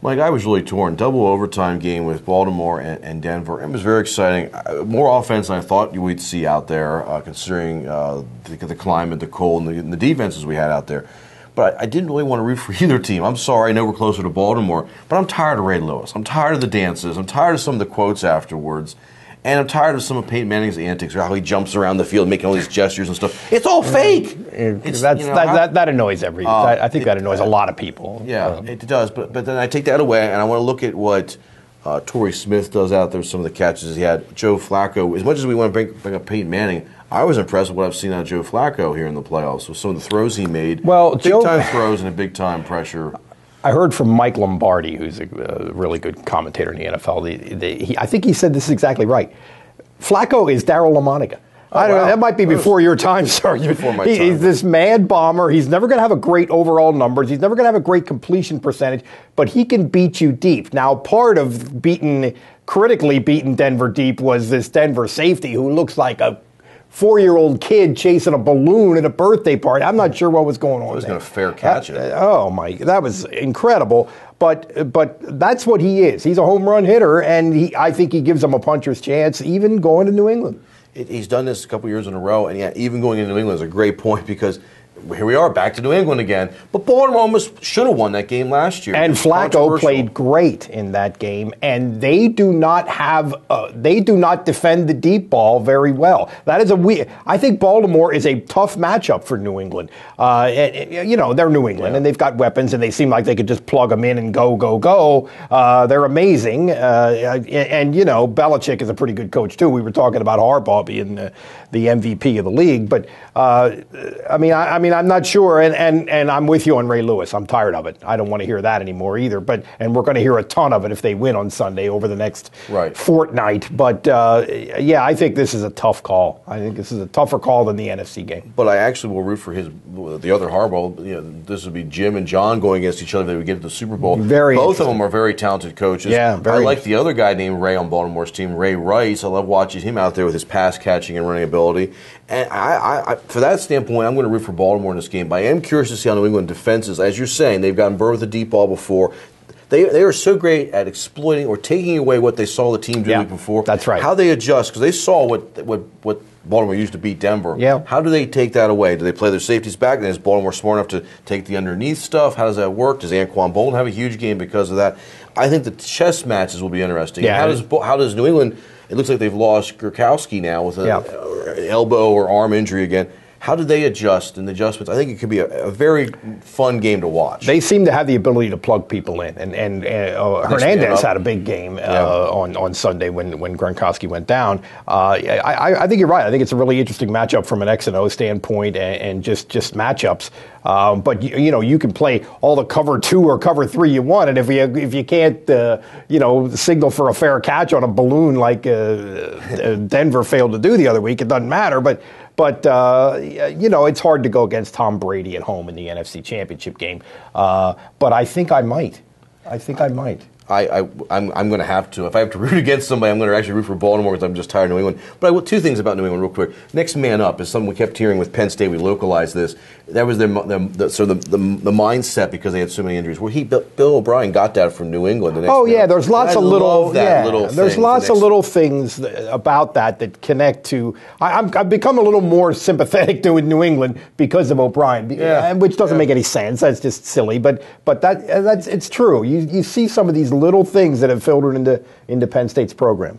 Mike, I was really torn. Double overtime game with Baltimore and Denver. It was very exciting. More offense than I thought we'd see out there, considering the climate, the cold, and the defenses we had out there. But I didn't really want to root for either team. I'm sorry, I know we're closer to Baltimore, but I'm tired of Ray Lewis. I'm tired of the dances. I'm tired of some of the quotes afterwards. And I'm tired of some of Peyton Manning's antics, or how he jumps around the field making all these gestures and stuff. It's all fake. That annoys everybody. I think that annoys a lot of people. Yeah, it does. But then I take that away, and I want to look at what Torrey Smith does out there, some of the catches he had. Joe Flacco, as much as we want to bring up Peyton Manning, I was impressed with what I've seen out of Joe Flacco here in the playoffs, with some of the throws he made. Well, big-time throws and a big-time pressure. I heard from Mike Lombardi, who's a really good commentator in the NFL. I think he said this is exactly right. Flacco is Darryl LaMonica. I don't know, that might be before your time, sir. Before my time. He's this mad bomber. He's never going to have a great overall numbers. He's never going to have a great completion percentage, but he can beat you deep. Now, part of critically beating Denver deep was this Denver safety who looks like a 4-year-old kid chasing a balloon at a birthday party. I'm not sure what was going on. He was going to fair catch it. That was incredible. But that's what he is. He's a home run hitter, and I think he gives them a puncher's chance, even going to New England. He's done this a couple years in a row, and even going into New England is a great point because here we are, back to New England again. But Baltimore almost should have won that game last year. And Flacco played great in that game, and they do not defend the deep ball very well. That is I think Baltimore is a tough matchup for New England. They're New England, and they've got weapons, and they seem like they could just plug them in and go. They're amazing, and Belichick is a pretty good coach too. We were talking about Harbaugh being the MVP of the league, but I'm not sure, and I'm with you on Ray Lewis. I'm tired of it. I don't want to hear that anymore either. And we're going to hear a ton of it if they win on Sunday over the next fortnight. But I think this is a tough call. I think this is a tougher call than the NFC game. But I actually will root for the other Harbaugh. This would be Jim and John going against each other. They would get to the Super Bowl. Both of them are very talented coaches. Yeah, I like the other guy named Ray on Baltimore's team, Ray Rice. I love watching him out there with his pass catching and running ability. And I for that standpoint, I'm going to root for Baltimore in this game. But I am curious to see how New England defenses, as you're saying, they've gotten burned with the deep ball before. They are so great at exploiting or taking away what they saw the team do the week before. That's right. How they adjust, because they saw what Baltimore used to beat Denver. Yeah. How do they take that away? Do they play their safeties back? And is Baltimore smart enough to take the underneath stuff? How does that work? Does Anquan Bolden have a huge game because of that? I think the chess matches will be interesting. Yeah. How does New England? It looks like they've lost Gronkowski now with an elbow or arm injury again. How do they adjust and the adjustments? I think it could be a very fun game to watch. They seem to have the ability to plug people in, and Hernandez had a big game on Sunday when Gronkowski went down. I think you're right. I think it's a really interesting matchup from an X and O standpoint, and just matchups. But you can play all the cover 2 or cover 3 you want, and if you can't signal for a fair catch on a balloon like Denver failed to do the other week, it doesn't matter. But it's hard to go against Tom Brady at home in the NFC Championship game. But I think I might. I'm going to have to. If I have to root against somebody, I'm going to actually root for Baltimore because I'm just tired of New England. But two things about New England real quick. Next man up is something we kept hearing with Penn State. We localized this. That was the mindset because they had so many injuries. Where Bill O'Brien got that from New England. There's lots of little things about that connect to. I've become a little more sympathetic to New England because of O'Brien, which doesn't make any sense. That's just silly. But it's true. You see some of these little things that have filtered into Penn State's program.